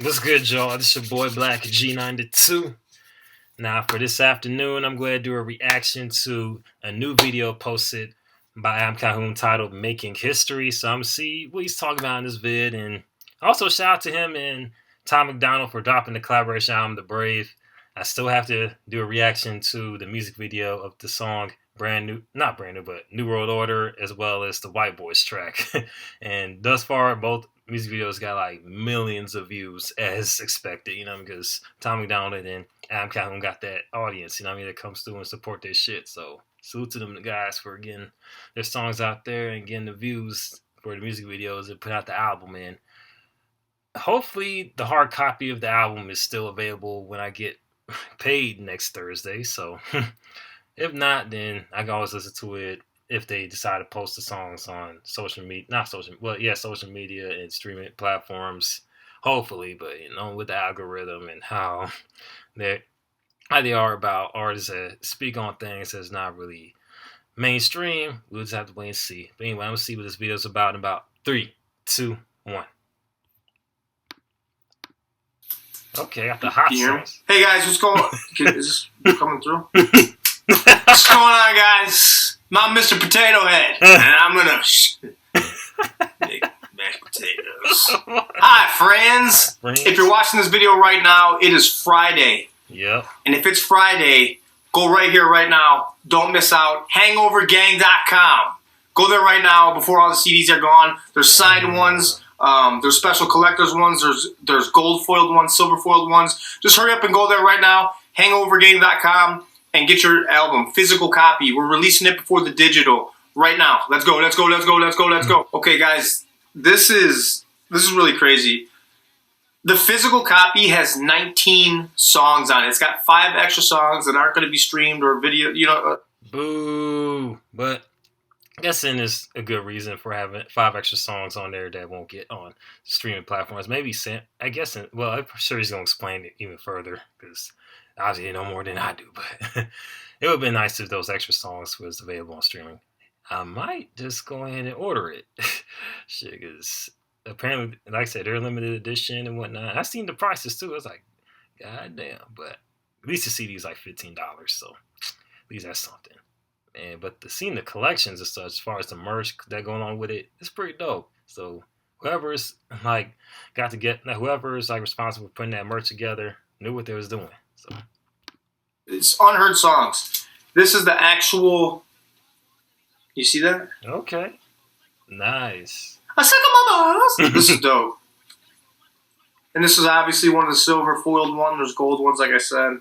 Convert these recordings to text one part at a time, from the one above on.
What's good, y'all? This your boy Black G92. Now, for this afternoon, I'm going to do a reaction to a new video posted by Calhoun titled Making History. So I'm going to see what he's talking about in this vid. And also, shout out to him and Tom McDonald for dropping the collaboration album, The Brave. I still have to do a reaction to the music video of the song not brand new, but New World Order, as well as the White Boys track. And thus far, both music videos got like millions of views as expected, because Tom McDonald and Adam Calhoun got that audience, that comes through and support their shit. So salute to them, the guys, for getting their songs out there and getting the views for the music videos and put out the album. And hopefully the hard copy of the album is still available when I get paid next Thursday. So if not, then I can always listen to it if they decide to post the songs on social media, social media and streaming platforms, hopefully. But with the algorithm and how they are about artists that speak on things that's not really mainstream, we'll just have to wait and see. But anyway, I'm gonna see what this video is about in about 3, 2, 1. Okay, got the hot sauce. Hey guys, what's going on? Is this coming through? What's going on, guys? I'm Mr. Potato Head, and I'm gonna make mashed potatoes. Hi, friends. If you're watching this video right now, it is Friday. Yep. And if it's Friday, go right here, right now. Don't miss out. HangoverGang.com. Go there right now before all the CDs are gone. There's signed ones. There's special collectors ones. There's gold foiled ones, silver foiled ones. Just hurry up and go there right now. HangoverGang.com. And get your album, physical copy. We're releasing it before the digital right now. Let's go, let's go, let's go, let's go, let's go. Okay, guys, this is really crazy. The physical copy has 19 songs on it. It's got 5 extra songs that aren't going to be streamed or video, Boo. But I'm guessing there's a good reason for having 5 extra songs on there that won't get on streaming platforms. Maybe, I'm sure he's going to explain it even further, because obviously, you know more than I do, but it would have been nice if those extra songs was available on streaming. I might just go ahead and order it. Shit, because apparently, like I said, they're limited edition and whatnot. I seen the prices too. I was like, God damn. But at least the CD is like $15, so at least that's something. But seeing the collections and stuff, as far as the merch that going on with it, it's pretty dope. So whoever's responsible for putting that merch together knew what they was doing. So it's unheard songs. This is the actual. You see that? Okay. Nice. I suck on my balls. This is dope. And this is obviously one of the silver foiled ones. There's gold ones, like I said.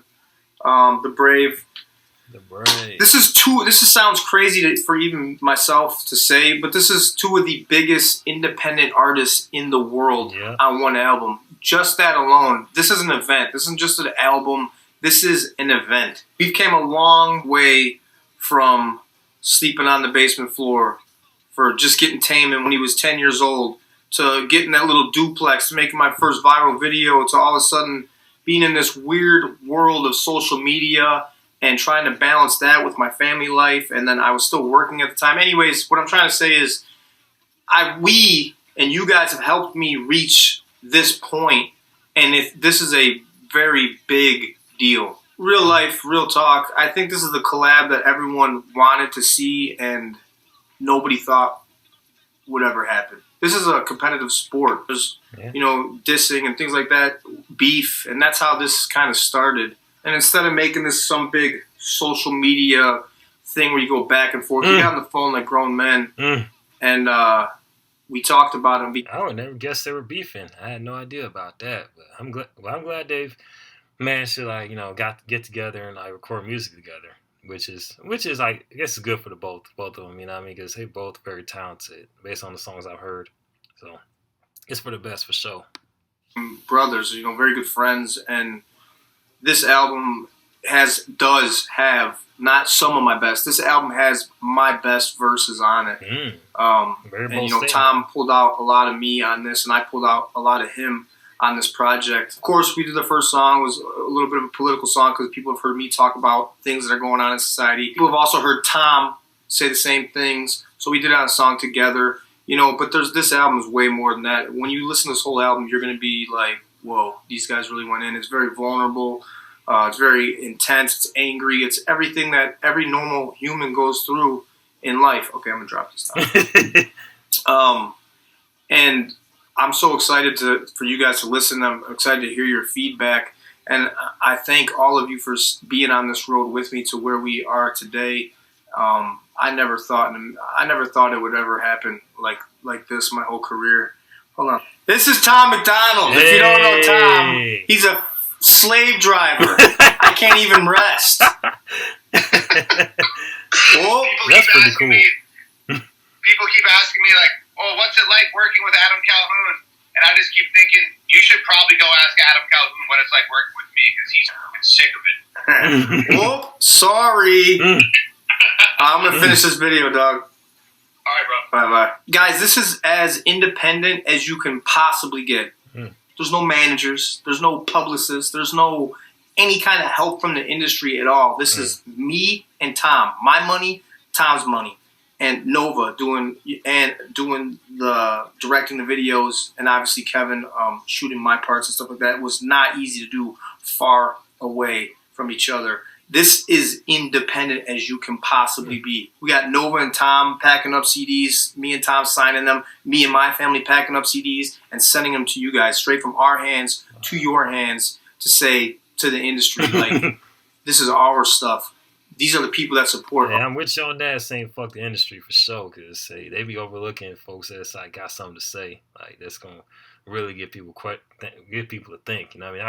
The Brave. The Brave. This sounds crazy for even myself to say, but this is 2 of the biggest independent artists in the world on one album. Just that alone. This is an event. This isn't just an album. This is an event. We've came a long way from sleeping on the basement floor, for just getting tame and when he was 10 years old, to getting that little duplex, to making my first viral video, to all of a sudden being in this weird world of social media and trying to balance that with my family life. And then I was still working at the time. Anyways, what I'm trying to say is we and you guys have helped me reach this point, and this is a very big deal. Real life, real talk. I think this is the collab that everyone wanted to see and nobody thought would ever happen. This is a competitive sport. There's, dissing and things like that, beef, and that's how this kind of started. And instead of making this some big social media thing where you go back and forth, we got on the phone like grown men, and we talked about them. I would never guess they were beefing. I had no idea about that. But I'm glad they've managed to get together and record music together, which is I guess is good for both of them. Because they both very talented based on the songs I've heard. So it's for the best for sure. Brothers, very good friends, and this album does have not some of my best. This album has my best verses on it. And Tom pulled out a lot of me on this, and I pulled out a lot of him on this project. Of course, we did the first song. It was a little bit of a political song because people have heard me talk about things that are going on in society. People have also heard Tom say the same things, so we did it on a song together. But this album is way more than that. When you listen to this whole album, you're going to be like whoa, these guys really went in. It's very vulnerable. It's very intense. It's angry. It's everything that every normal human goes through in life. Okay, I'm gonna drop this down. And I'm so excited for you guys to listen. I'm excited to hear your feedback. And I thank all of you for being on this road with me to where we are today. I never thought it would ever happen like this my whole career. Hold on. This is Tom McDonald. Hey. If you don't know Tom, he's a slave driver. I can't even rest. Well, that's pretty cool. People keep asking me, like, oh, what's it like working with Adam Calhoun? And I just keep thinking, you should probably go ask Adam Calhoun what it's like working with me, because he's sick of it. Oh, sorry. I'm going to finish this video, dog. All right, bro. Bye-bye. Guys, this is as independent as you can possibly get. There's no managers. There's no publicists. There's no any kind of help from the industry at all. This is me and Tom. My money, Tom's money. And Nova doing the directing the videos, and obviously Kevin shooting my parts and stuff like that. It was not easy to do far away from each other. This is independent as you can possibly be. We got Nova and Tom packing up CDs, me and Tom signing them, me and my family packing up CDs and sending them to you guys straight from our hands to your hands to say to the industry, like, this is our stuff. These are the people that support. Yeah, I'm with you on that. Saying fuck the industry for sure, because they be overlooking folks that's like got something to say, like that's gonna really get people to think. You know what I mean?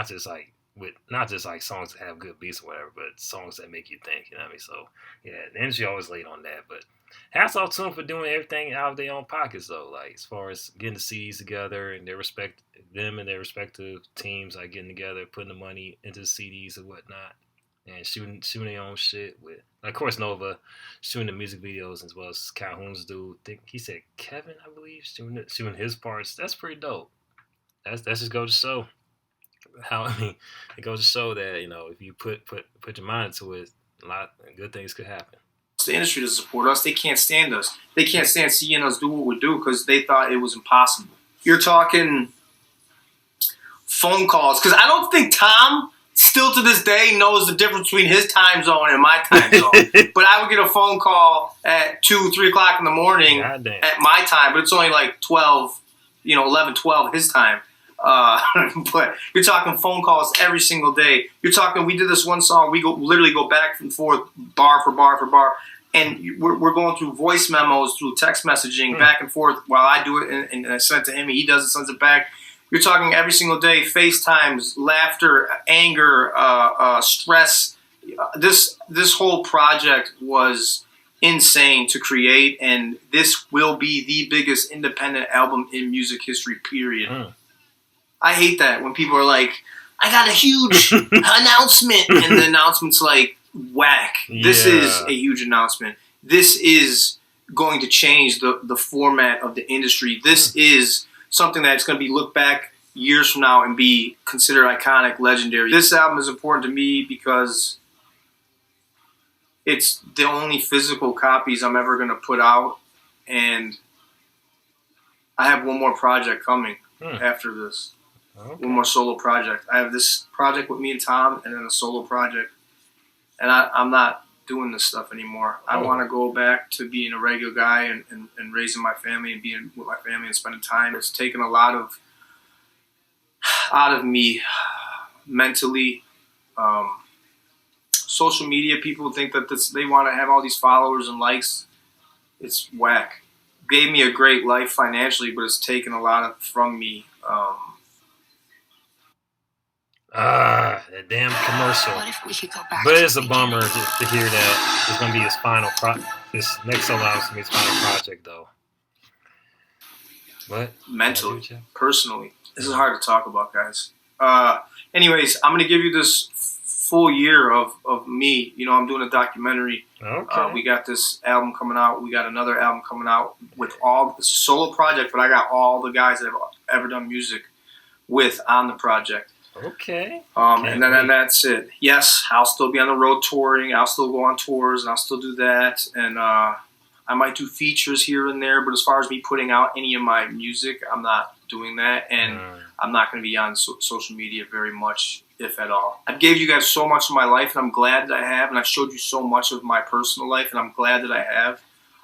Not just like songs that have good beats or whatever, but songs that make you think. You know what I mean? So yeah, the industry always late on that. But hats off to them for doing everything out of their own pockets, though. Like as far as getting the CDs together and their respective teams, like getting together, putting the money into the CDs and whatnot. And shooting their own shit with, of course, Nova shooting the music videos as well as Calhoun's dude. I think he said Kevin, I believe, shooting his parts. That's pretty dope. That's just goes to show it goes to show that, you know, if you put your mind into it, a lot of good things could happen. The industry doesn't support us. They can't stand us. They can't stand seeing us do what we do because they thought it was impossible. You're talking phone calls, because I don't think Tom still to this day knows the difference between his time zone and my time zone. But I would get a phone call at 2, 3 o'clock in the morning at my time, but it's only like 12, 11, 12 his time. But you're talking phone calls every single day. You're talking, we did this one song, we literally go back and forth, bar for bar for bar. And we're going through voice memos, through text messaging, back and forth while I do it and I send it to him. He does it, sends it back. You're talking every single day, FaceTimes, laughter, anger, stress. This whole project was insane to create, and this will be the biggest independent album in music history, period. I hate that when people are like, I got a huge announcement, and the announcement's like, whack. Yeah. This is a huge announcement. This is going to change the format of the industry. This is something that's going to be looked back years from now and be considered iconic, legendary. This album is important to me because it's the only physical copies I'm ever going to put out, and I have one more project coming after this. Okay. One more solo project. I have this project with me and Tom, and then a solo project. And I'm not doing this stuff anymore. I want to go back to being a regular guy and raising my family and being with my family and spending time. It's taken a lot out of me mentally. Social media, people think that they want to have all these followers and likes. It's whack. Gave me a great life financially, but it's taken a lot from me. That damn commercial. But it's a bummer to hear that it's going to be his final this next solo album is going to be his final project, though. But mentally, personally, this is hard to talk about, guys. Anyways, I'm going to give you this full year of me. I'm doing a documentary. Okay. We got this album coming out. We got another album coming out with all the solo project, but I got all the guys that have ever done music with on the project. Okay. And then that's it. Yes, I'll still be on the road touring. I'll still go on tours, and I'll still do that. And I might do features here and there. But as far as me putting out any of my music, I'm not doing that, and I'm not going to be on social media very much, if at all. I've gave you guys so much of my life, and I'm glad that I have, and I've showed you so much of my personal life, and I'm glad that I have.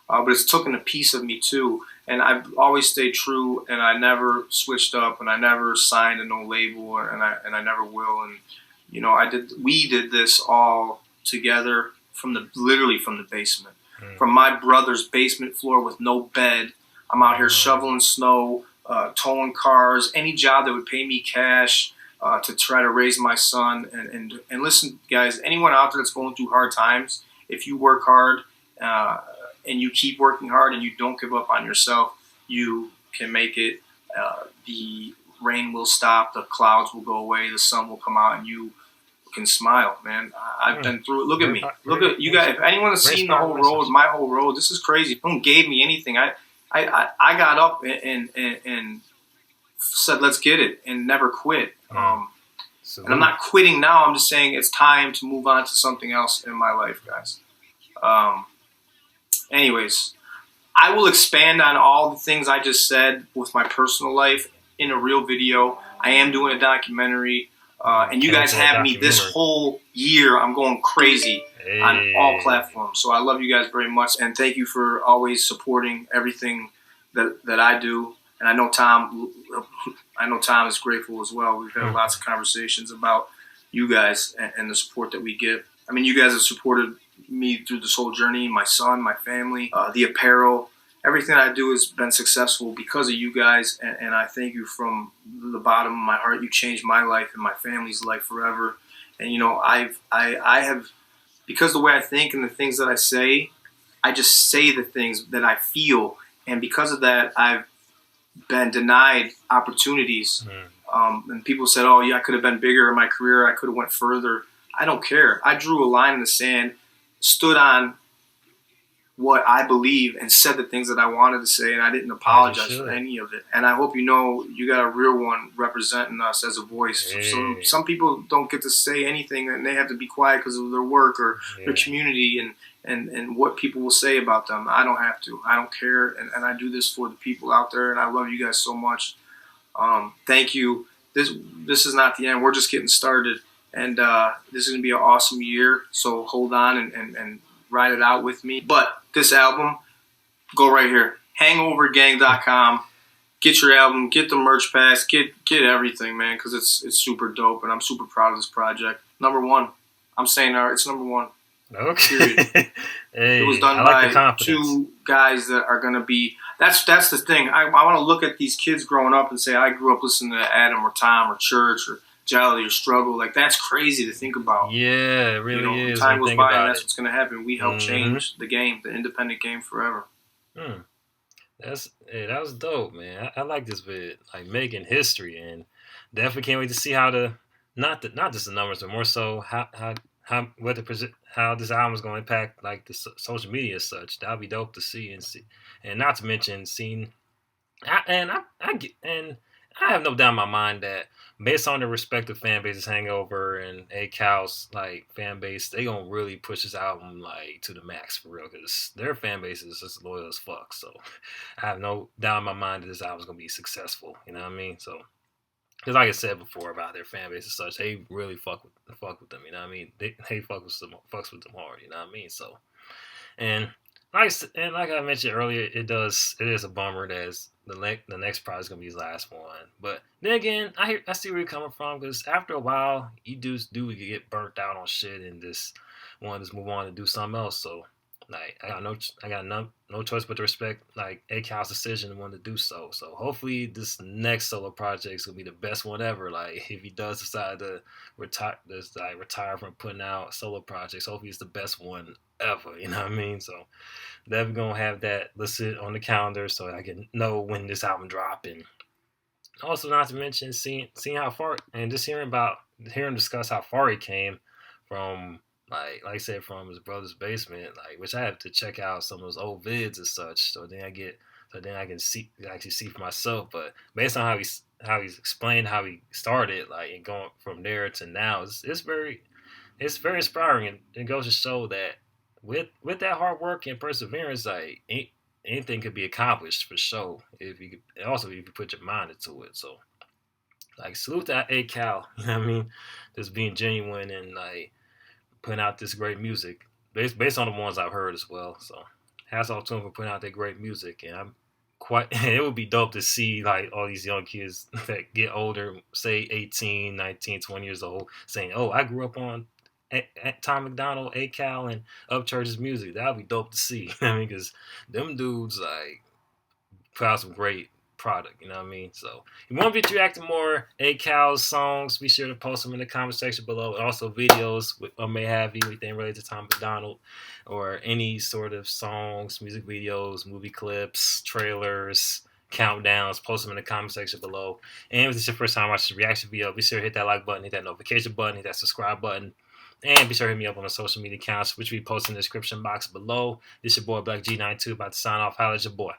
But it's taken a piece of me too, and I've always stayed true, and I never switched up, and I never signed a no label, and I never will. And you know, we did this all together literally from the basement, from my brother's basement floor with no bed. I'm out here shoveling snow, towing cars, any job that would pay me cash to try to raise my son. And listen, guys, anyone out there that's going through hard times, if you work hard and you keep working hard and you don't give up on yourself, you can make it. The rain will stop, the clouds will go away, the sun will come out, and you can smile, man. I've been through it. Look at me. Look at you guys. If anyone has seen the whole road, my whole road, this is crazy. No one gave me anything. I got up and said, let's get it, and never quit. And I'm not quitting now. I'm just saying it's time to move on to something else in my life, guys. Anyways, I will expand on all the things I just said with my personal life in a real video. I am doing a documentary. And you guys have me this whole year. I'm going crazy on all platforms. So I love you guys very much. And thank you for always supporting everything that I do. And I know Tom is grateful as well. We've had lots of conversations about you guys and the support that we get. I mean, you guys have supported me through this whole journey, my son, my family, the apparel. Everything I do has been successful because of you guys, and I thank you from the bottom of my heart. You changed my life and my family's life forever. And you know, I have, because the way I think and the things that I say, I just say the things that I feel, and because of that, I've been denied opportunities. And people said, "Oh, yeah, I could have been bigger in my career. I could have went further." I don't care. I drew a line in the sand, stood on what I believe, and said the things that I wanted to say, and I didn't apologize for any of it. And I hope you know you got a real one representing us as a voice. Hey. Some people don't get to say anything, and they have to be quiet because of their work or their community and what people will say about them. I don't have to. I don't care, and I do this for the people out there, and I love you guys so much. Thank you. This is not the end. We're just getting started, and this is going to be an awesome year, so hold on and ride it out with me. But this album, go right here. HangoverGang.com. Get your album, get the merch packs, get everything, man, because it's super dope, and I'm super proud of this project. Number one. I'm saying it's number one. Okay. Hey, it was done by two guys that are going to be... That's the thing. I want to look at these kids growing up and say, I grew up listening to Adam or Tom or Church or Jolly or Struggle. Like, that's crazy to think about. Yeah, it really is. Time goes by, and that's what's going to happen. We help change the game, the independent game, forever. That was dope, man. I like this bit, like making history, and definitely can't wait to see how not just the numbers, but more so how this album is going to impact like the social media as such. That'll be dope to see, and not to mention seeing. I have no doubt in my mind that based on the respective fan bases, Hangover and ACAL's like fan base, they gonna really push this album like to the max for real, because their fan base is just loyal as fuck. So I have no doubt in my mind that this album's gonna be successful. You know what I mean? So because like I said before about their fan base and such, they really fuck with them. You know what I mean? They fucks with them hard. You know what I mean? So and like I mentioned earlier, it is a bummer that the next project is gonna be his last one. But then again, I see where you're coming from, because after a while, you do get burnt out on shit and just want to move on and do something else. So like I got no choice but to respect like ACAL's decision and want to do so. So hopefully this next solo project is gonna be the best one ever. Like if he does decide to retire from putting out solo projects, hopefully it's the best one ever. You know what I mean? So definitely gonna have that listed on the calendar so I can know when this album drop. And also not to mention seeing how far, and just hearing him discuss how far he came from like I said, from his brother's basement, like, which I have to check out some of those old vids and such, so then I can actually see for myself. But based on how he's explained how he started, like, and going from there to now, it's very inspiring, and it goes to show that with that hard work and perseverance, like anything could be accomplished for sure if you could, also if you put your mind into it. So like salute to ACAL, you know what I mean? Just being genuine and like putting out this great music based on the ones I've heard as well. So hats off to them for putting out that great music, and I'm quite. It would be dope to see like all these young kids that get older, say 18, 19, 20 years old, saying, "Oh, I grew up on Tom McDonald, ACAL, and Upchurch's music." That would be dope to see. I mean, because them dudes like put out some great product, you know what I mean? So if you want to be reacting more ACAL's songs, be sure to post them in the comment section below. And also videos or may have you anything related to Tom McDonald or any sort of songs, music videos, movie clips, trailers, countdowns, post them in the comment section below. And if this is your first time watching this reaction video, be sure to hit that like button, hit that notification button, hit that subscribe button. And be sure to hit me up on the social media accounts, which we post in the description box below. This is your boy Black G92 about to sign off. Holla at your boy.